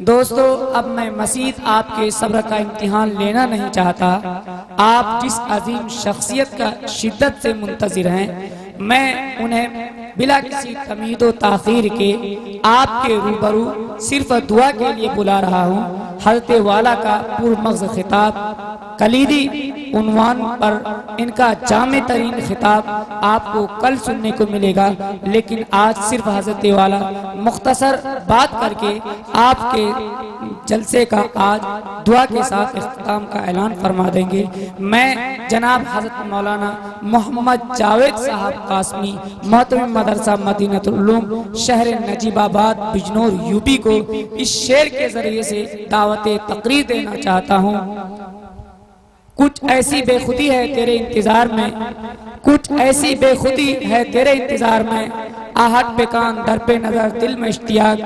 دوستو، اب میں مزید آپ کے صبر کا امتحان لینا نہیں چاہتا۔ آپ جس عظیم شخصیت کا شدت سے منتظر ہیں، میں انہیں بلا کسی تمہید و تاخیر کے آپ کے روبرو صرف دعا کے لیے بلا رہا ہوں۔ حضرت والا کا پرمغز خطاب، کلیدی عنوان پر ان کا جامع ترین خطاب آپ کو کل سننے کو ملے گا، لیکن آج صرف حضرت والا مختصر بات کر کے آپ کے جلسے کا آج دعا کے ساتھ اختتام کا اعلان فرما دیں گے۔ میں جناب حضرت مولانا محمد جاوید صاحب قاسمی، محترم مدرسہ مدینۃ العلوم شہر نجیب آباد بجنور یوپی کو اس شعر کے ذریعے سے دعوت تقریر دینا چاہتا ہوں۔ کچھ ایسی بے خودی ہے تیرے انتظار میں، کچھ ایسی بے خودی ہے تیرے انتظار میں، آہٹ پہ کان در پہ نظر دل میں اشتیاق،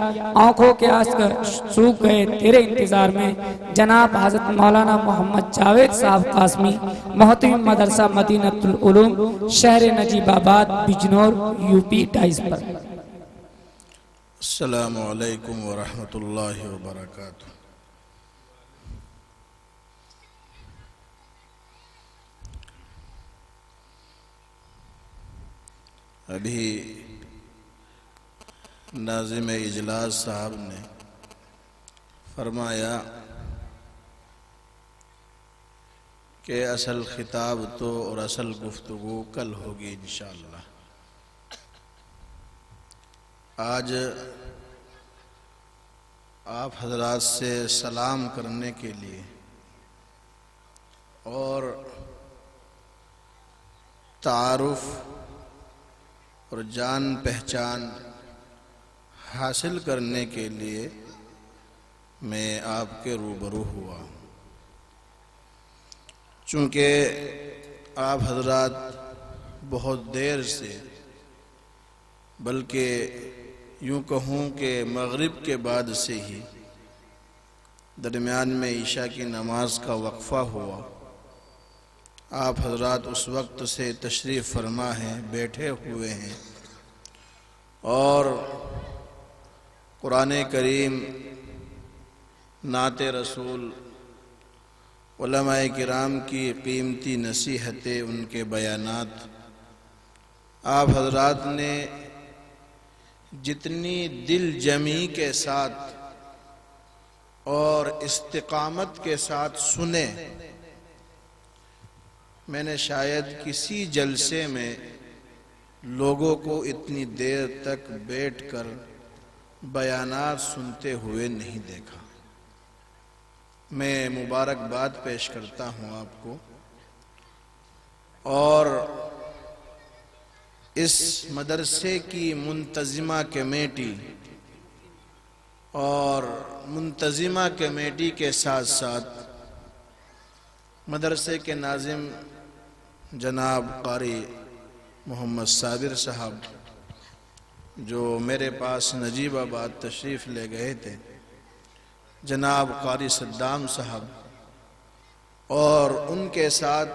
آنکھوں کے آنسو سوکھ گئے تیرے انتظار میں۔ جناب حضرت مولانا محمد جاوید صاحب قاسمی، محترم مدرسہ مدینۃ العلوم شہر نجیب آباد بجنور یوپی 22 پر۔ السلام علیکم ورحمۃ اللہ وبرکاتہ۔ ابھی ناظم اجلاس صاحب نے فرمایا کہ اصل خطاب تو اور اصل گفتگو کل ہوگی انشاءاللہ۔ آج آپ حضرات سے سلام کرنے کے لیے اور تعارف اور جان پہچان حاصل کرنے کے لیے میں آپ کے روبرو ہوا۔ چونکہ آپ حضرات بہت دیر سے، بلکہ یوں کہوں کہ مغرب کے بعد سے ہی درمیان میں عشاء کی نماز کا وقفہ ہوا، آپ حضرات اس وقت سے تشریف فرما ہیں، بیٹھے ہوئے ہیں اور قرآن کریم، نعت رسول، علماء کرام کی قیمتی نصیحتیں، ان کے بیانات، آپ حضرات نے جتنی دل جمی کے ساتھ اور استقامت کے ساتھ سنے، میں نے شاید کسی جلسے میں لوگوں کو اتنی دیر تک بیٹھ کر بیانات سنتے ہوئے نہیں دیکھا۔ میں مبارکباد پیش کرتا ہوں آپ کو، اور اس مدرسے کی منتظمہ کمیٹی اور منتظمہ کمیٹی کے ساتھ ساتھ مدرسے کے ناظم جناب قاری محمد صابر صاحب، جو میرے پاس نجیب آباد تشریف لے گئے تھے، جناب قاری صدام صاحب، اور ان کے ساتھ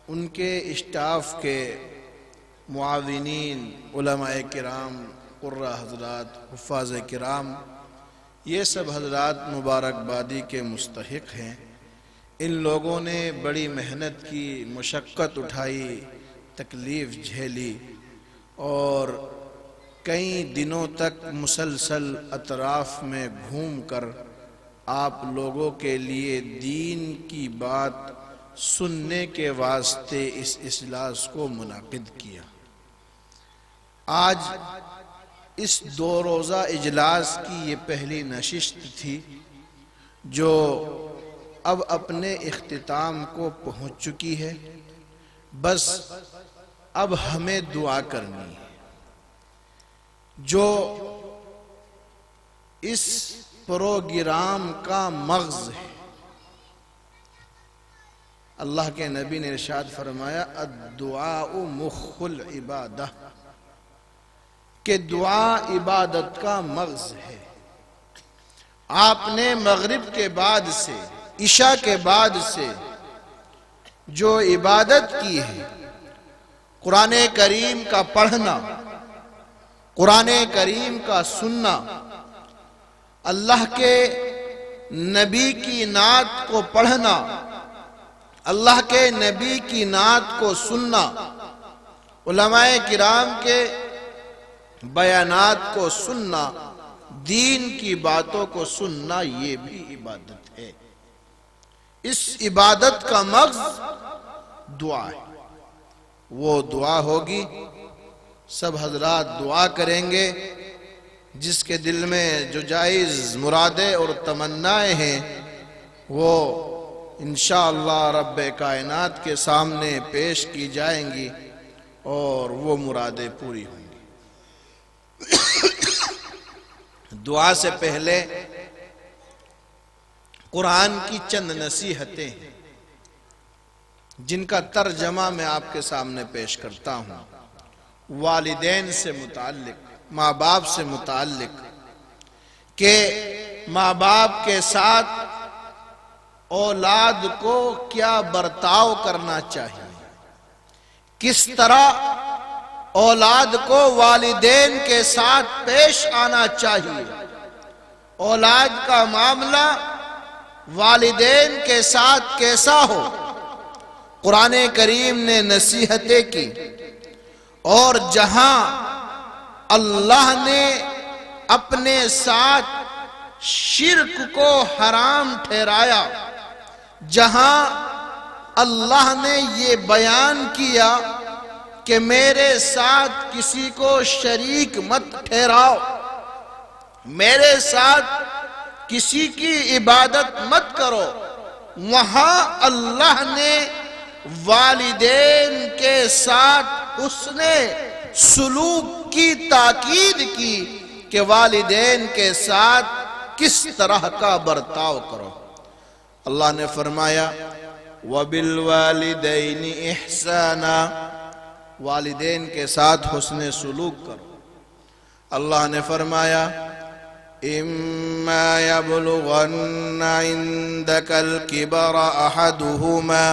ان کے اسٹاف کے معاونین، علماء کرام، قراء حضرات، حفاظ کرام، یہ سب حضرات مبارکبادی کے مستحق ہیں۔ ان لوگوں نے بڑی محنت کی، مشقت اٹھائی، تکلیف جھیلی، اور کئی دنوں تک مسلسل اطراف میں گھوم کر آپ لوگوں کے لیے دین کی بات سننے کے واسطے اس اجلاس کو منعقد کیا۔ آج اس 2 روزہ اجلاس کی یہ پہلی نشست تھی جو اب اپنے اختتام کو پہنچ چکی ہے۔ بس اب ہمیں دعا کرنی ہے۔ جو اس پروگرام کا مغز ہے، اللہ کے نبی نے ارشاد فرمایا الدعاء مخ العبادہ، کہ دعا عبادت کا مغز ہے۔ آپ نے مغرب کے بعد سے، عشاء کے بعد سے جو عبادت کی ہے، قرآن کریم کا پڑھنا، قرآن کریم کا سننا، اللہ کے نبی کی نعت کو پڑھنا، اللہ کے نبی کی نعت کو سننا، علماء کرام کے بیانات کو سننا، دین کی باتوں کو سننا، یہ بھی عبادت ہے۔ اس عبادت کا مغز دعا ہے۔ وہ دعا ہوگی، سب حضرات دعا کریں گے، جس کے دل میں جو جائز مرادیں اور تمنائیں ہیں وہ انشاءاللہ رب کائنات کے سامنے پیش کی جائیں گی اور وہ مرادیں پوری ہوں گی۔ دعا سے پہلے قرآن کی چند نصیحتیں ہیں جن کا ترجمہ میں آپ کے سامنے پیش کرتا ہوں، والدین سے متعلق، ماں باپ سے متعلق، کہ ماں باپ کے ساتھ اولاد کو کیا برتاؤ کرنا چاہیے، کس طرح اولاد کو والدین کے ساتھ پیش آنا چاہیے، اولاد کا معاملہ والدین کے ساتھ کیسا ہو۔ قرآن کریم نے نصیحتیں کی، اور جہاں اللہ نے اپنے ساتھ شرک کو حرام ٹھہرایا، جہاں اللہ نے یہ بیان کیا کہ میرے ساتھ کسی کو شریک مت ٹھہراؤ، میرے ساتھ کسی کی عبادت مت کرو، وہاں اللہ نے والدین کے ساتھ حسن سلوک کی تاکید کی کہ والدین کے ساتھ کس طرح کا برتاؤ کرو۔ اللہ نے فرمایا وَبِالْوَالِدَيْنِ إِحْسَانًا، والدین کے ساتھ حسن سلوک کرو۔ اللہ نے فرمایا إِمَّا يَبْلُغَنَّ عِنْدَكَ الْكِبَرَ أَحَدُهُمَا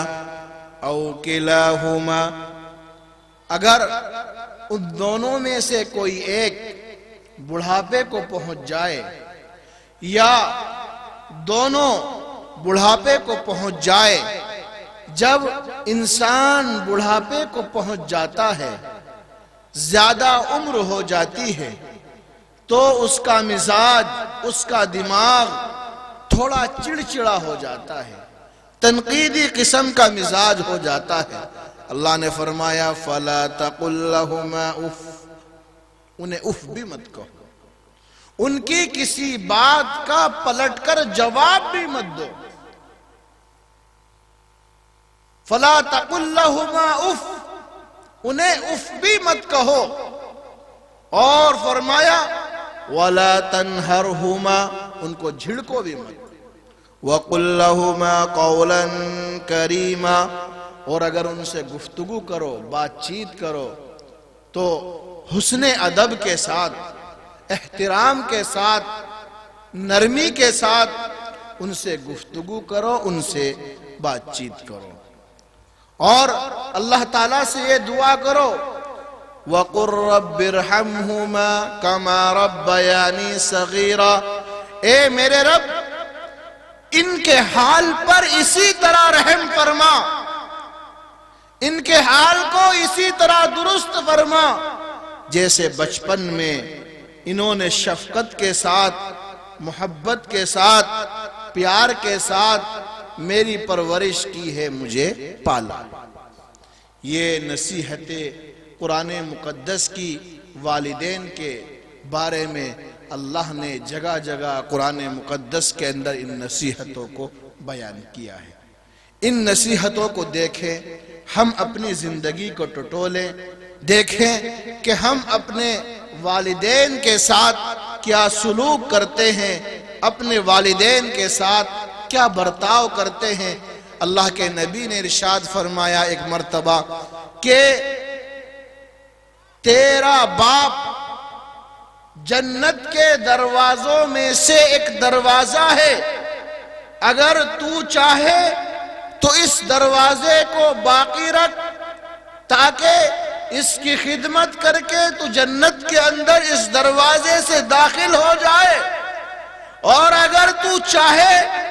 أَوْ كِلَاهُمَا، اگر ان دونوں میں سے کوئی ایک بڑھاپے کو پہنچ جائے یا دونوں بڑھاپے کو پہنچ جائے، جب انسان بڑھاپے کو پہنچ جاتا ہے، زیادہ عمر ہو جاتی ہے، تو اس کا مزاج، اس کا دماغ تھوڑا چڑچڑا ہو جاتا ہے، تنقیدی قسم کا مزاج ہو جاتا ہے۔ اللہ نے فرمایا فَلَا تَقُلْ لَهُمَا اُف، انہیں اف بھی مت کہو، ان کی کسی بات کا پلٹ کر جواب بھی مت دو۔ فَلَا تَقُلْ لَهُمَا اُف، انہیں اف بھی مت کہو، اور فرمایا وَلَا تَنْهَرْهُمَا، ان کو جھڑکو بھی مت۔ وَقُلْ لَهُمَا قَوْلًا كَرِيمًا، اور اگر ان سے گفتگو کرو، بات چیت کرو، تو حسن ادب کے ساتھ، احترام کے ساتھ، نرمی کے ساتھ ان سے گفتگو کرو، ان سے بات چیت کرو، اور اللہ تعالیٰ سے یہ دعا کرو وَقُلْ رَبِّ ارْحَمْهُمَا كَمَا رَبَّيَانِي صَغِيرًا، اے میرے رب ان کے حال پر اسی طرح رحم فرما، ان کے حال کو اسی طرح درست فرما جیسے بچپن میں انہوں نے شفقت کے ساتھ، محبت کے ساتھ، پیار کے ساتھ میری پرورش کی ہے، مجھے پالا۔ یہ نصیحتیں قرآن مقدس کی والدین کے بارے میں اللہ نے جگہ جگہ قرآن مقدس کے اندر ان نصیحتوں کو بیان کیا ہے۔ ان نصیحتوں کو دیکھیں، ہم اپنی زندگی کو ٹٹولیں، دیکھیں کہ ہم اپنے والدین کے ساتھ کیا سلوک کرتے ہیں، اپنے والدین کے ساتھ کیا برتاؤ کرتے ہیں۔ اللہ کے نبی نے ارشاد فرمایا ایک مرتبہ کہ تیرا باپ جنت کے دروازوں میں سے ایک دروازہ ہے، اگر تو چاہے تو اس دروازے کو باقی رکھ تاکہ اس کی خدمت کر کے تو جنت کے اندر اس دروازے سے داخل ہو جائے، اور اگر تو چاہے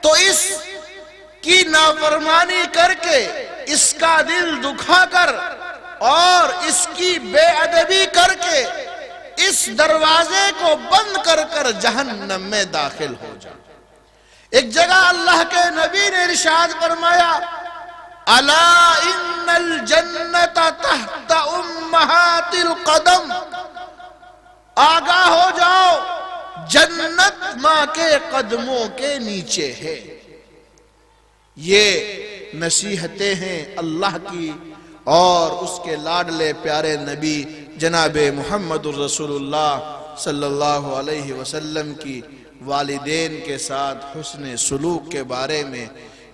تو اس کی نافرمانی کر کے اس کا دل دکھا کر اور اس کی بے ادبی کر کے اس دروازے کو بند کر کر جہنم میں داخل ہو جا۔ ایک جگہ اللہ کے نبی نے ارشاد فرمایا الا ان الجنت تحت امہات القدم، آگاہ ہو جاؤ جنت ماں کے قدموں کے نیچے ہے۔ یہ نصیحتیں ہیں اللہ کی اور اس کے لاڈلے پیارے نبی جناب محمد الرسول اللہ صلی اللہ علیہ وسلم کی والدین کے ساتھ حسن سلوک کے بارے میں۔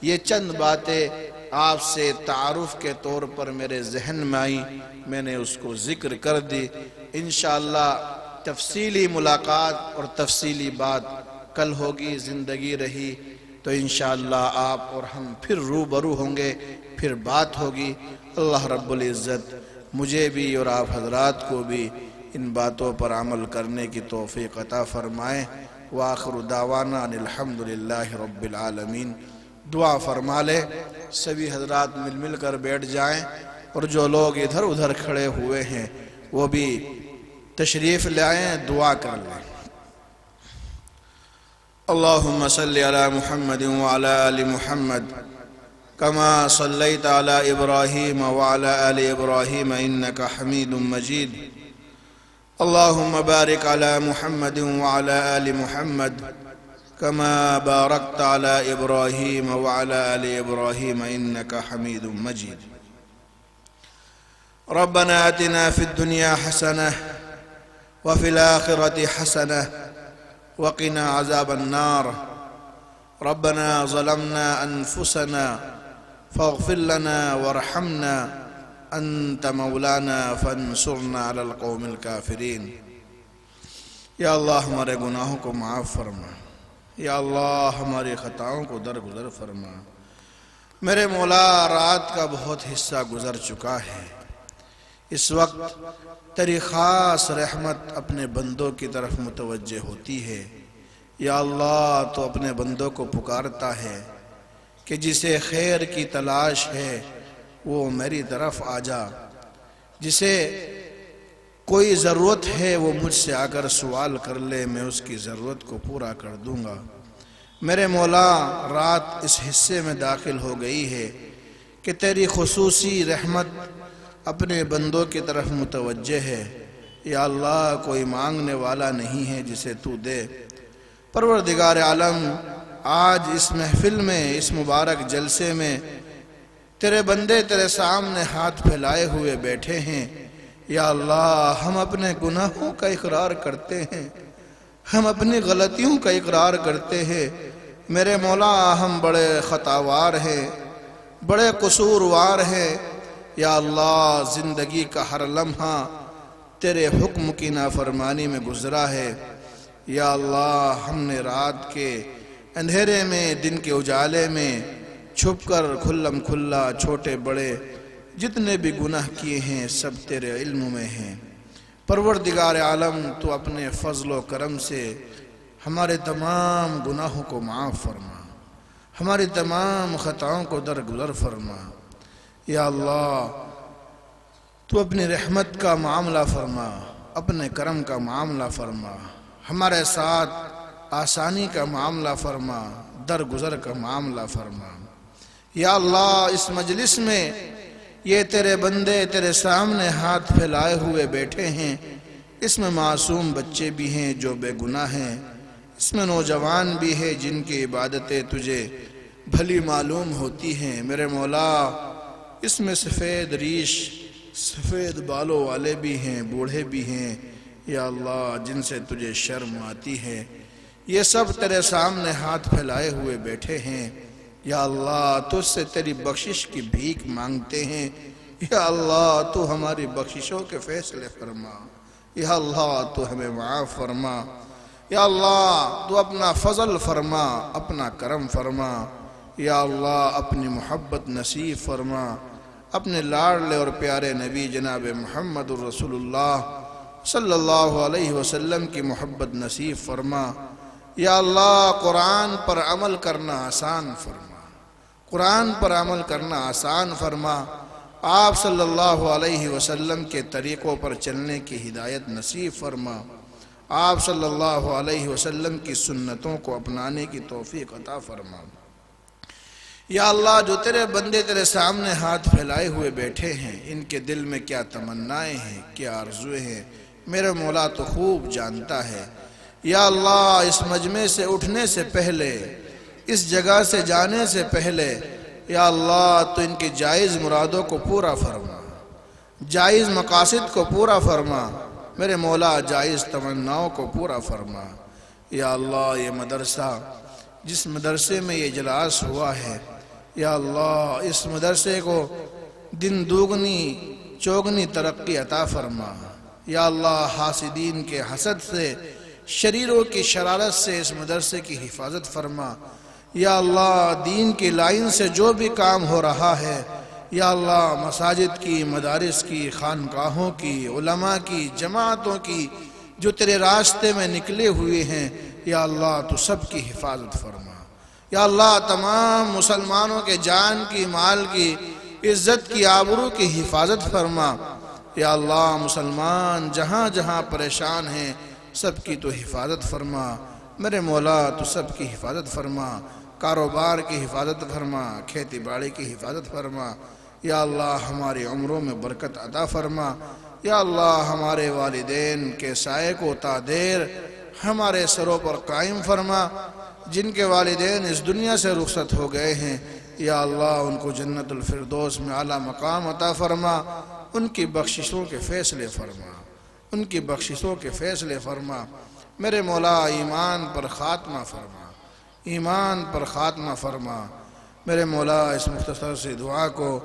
یہ چند باتیں آپ سے تعارف کے طور پر میرے ذہن میں آئی، میں نے اس کو ذکر کر دی۔ انشاءاللہ تفصیلی ملاقات اور تفصیلی بات کل ہوگی، زندگی رہی تو انشاءاللہ آپ اور ہم پھر روبرو ہوں گے، پھر بات ہوگی۔ اللہ رب العزت مجھے بھی اور آپ حضرات کو بھی ان باتوں پر عمل کرنے کی توفیق عطا فرمائیں۔ وآخر دعوانا ان الحمدللہ رب العالمین۔ دعا فرما لے، سبھی حضرات مل کر بیٹھ جائیں، اور جو لوگ ادھر ادھر کھڑے ہوئے ہیں وہ بھی تشریف لے آئیں، دعا کر لیں۔ اللہم صلی علی محمد وعلی آل محمد کما صلیت علی ابراہیم وعلی آل ابراہیم انکا حمید مجید۔ اللہم بارک علی محمد وعلی آل محمد کما بارکت علی ابراہیم وعلی آل ابراہیم انکا حمید مجید۔ ربنا آتنا فی الدنیا حسنہ وفي الآخرة حسنة وقنا عذاب النار۔ ربنا ظلمنا أنفسنا فاغفر لنا وارحمنا أنت مولانا فانصرنا على القوم الكافرين۔ یا اللہ ہمارے گناہوں کو معاف فرما، یا اللہ ہماری خطاؤں کو درگزر فرما۔ میرے مولا رات کا بہت حصہ گزر چکا ہے، اس وقت تیری خاص رحمت اپنے بندوں کی طرف متوجہ ہوتی ہے۔ یا اللہ تو اپنے بندوں کو پکارتا ہے کہ جسے خیر کی تلاش ہے وہ میری طرف آ جا، جسے کوئی ضرورت ہے وہ مجھ سے آ کر سوال کر لے، میں اس کی ضرورت کو پورا کر دوں گا۔ میرے مولا رات اس حصے میں داخل ہو گئی ہے کہ تیری خصوصی رحمت اپنے بندوں کی طرف متوجہ ہے۔ یا اللہ کوئی مانگنے والا نہیں ہے جسے تو دے۔ پروردگار عالم آج اس محفل میں، اس مبارک جلسے میں تیرے بندے تیرے سامنے ہاتھ پھیلائے ہوئے بیٹھے ہیں۔ یا اللہ ہم اپنے گناہوں کا اقرار کرتے ہیں، ہم اپنی غلطیوں کا اقرار کرتے ہیں۔ میرے مولا ہم بڑے خطاوار ہیں، بڑے قصوروار ہیں۔ یا اللہ زندگی کا ہر لمحہ تیرے حکم کی نافرمانی میں گزرا ہے۔ یا اللہ ہم نے رات کے اندھیرے میں، دن کے اجالے میں چھپ کر کھلم کھلا چھوٹے بڑے جتنے بھی گناہ کیے ہیں سب تیرے علم میں ہیں۔ پروردگار عالم تو اپنے فضل و کرم سے ہمارے تمام گناہوں کو معاف فرما، ہماری تمام خطاؤں کو درگزر فرما۔ یا اللہ تو اپنی رحمت کا معاملہ فرما، اپنے کرم کا معاملہ فرما، ہمارے ساتھ آسانی کا معاملہ فرما، درگزر کا معاملہ فرما۔ یا اللہ اس مجلس میں یہ تیرے بندے تیرے سامنے ہاتھ پھیلائے ہوئے بیٹھے ہیں، اس میں معصوم بچے بھی ہیں جو بے گناہ ہیں، اس میں نوجوان بھی ہیں جن کی عبادتیں تجھے بھلی معلوم ہوتی ہیں۔ میرے مولا اس میں سفید ریش، سفید بالوں والے بھی ہیں، بوڑھے بھی ہیں یا اللہ جن سے تجھے شرم آتی ہے، یہ سب تیرے سامنے ہاتھ پھیلائے ہوئے بیٹھے ہیں۔ یا اللہ تجھ سے تیری بخشش کی بھیک مانگتے ہیں۔ یا اللہ تو ہماری بخششوں کے فیصلے فرما، یا اللہ تو ہمیں معاف فرما، یا اللہ تو اپنا فضل فرما، اپنا کرم فرما، یا اللہ اپنی محبت نصیب فرما، اپنے لاڈلے اور پیارے نبی جناب محمد الرسول اللہ صلی اللہ علیہ وسلم کی محبت نصیب فرما۔ یا اللہ قرآن پر عمل کرنا آسان فرما، قرآن پر عمل کرنا آسان فرما، آپ صلی اللہ علیہ وسلم کے طریقوں پر چلنے کی ہدایت نصیب فرما، آپ صلی اللہ علیہ وسلم کی سنتوں کو اپنانے کی توفیق عطا فرما۔ یا اللہ جو تیرے بندے تیرے سامنے ہاتھ پھیلائے ہوئے بیٹھے ہیں، ان کے دل میں کیا تمنائیں ہیں، کیا آرزویں ہیں، میرے مولا تو خوب جانتا ہے۔ یا اللہ اس مجمع سے اٹھنے سے پہلے، اس جگہ سے جانے سے پہلے، یا اللہ تو ان کی جائز مرادوں کو پورا فرما، جائز مقاصد کو پورا فرما، میرے مولا جائز تمناؤں کو پورا فرما۔ یا اللہ یہ مدرسہ، جس مدرسے میں یہ اجلاس ہوا ہے، یا اللہ اس مدرسے کو دن دوگنی چوگنی ترقی عطا فرما۔ یا اللہ حاسدین کے حسد سے، شریروں کی شرارت سے اس مدرسے کی حفاظت فرما۔ یا اللہ دین کی لائن سے جو بھی کام ہو رہا ہے، یا اللہ مساجد کی، مدارس کی، خانقاہوں کی، علماء کی، جماعتوں کی جو تیرے راستے میں نکلے ہوئے ہیں، یا اللہ تو سب کی حفاظت فرما۔ یا اللہ تمام مسلمانوں کے جان کی، مال کی، عزت کی، آبرو کی حفاظت فرما۔ یا اللہ مسلمان جہاں جہاں پریشان ہیں سب کی تو حفاظت فرما، میرے مولا تو سب کی حفاظت فرما، کاروبار کی حفاظت فرما، کھیتی باڑی کی حفاظت فرما۔ یا اللہ ہماری عمروں میں برکت عطا فرما۔ یا اللہ ہمارے والدین کے سائے کو تا دیر ہمارے سروں پر قائم فرما، جن کے والدین اس دنیا سے رخصت ہو گئے ہیں، یا اللہ ان کو جنت الفردوس میں اعلیٰ مقام عطا فرما، ان کی بخششوں کے فیصلے فرما، ان کی بخششوں کے فیصلے فرما۔ میرے مولا ایمان پر خاتمہ فرما، ایمان پر خاتمہ فرما۔ میرے مولا اس مختصر سی دعا کو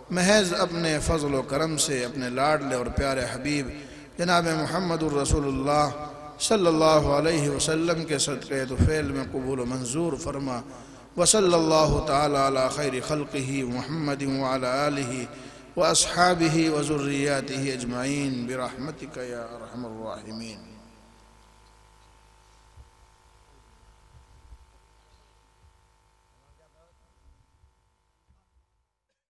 محض اپنے فضل و کرم سے اپنے لاڈلے اور پیارے حبیب جناب محمد الرسول اللہ صلی اللہ علیہ وسلم کے صدقے طفیل میں قبول و منظور فرما۔ وصلی اللہ تعالی علی خیر خلقہ محمد وعلی آلہ واصحابہ وذریاتہ اجمعین برحمتک یا ارحم الراحمین۔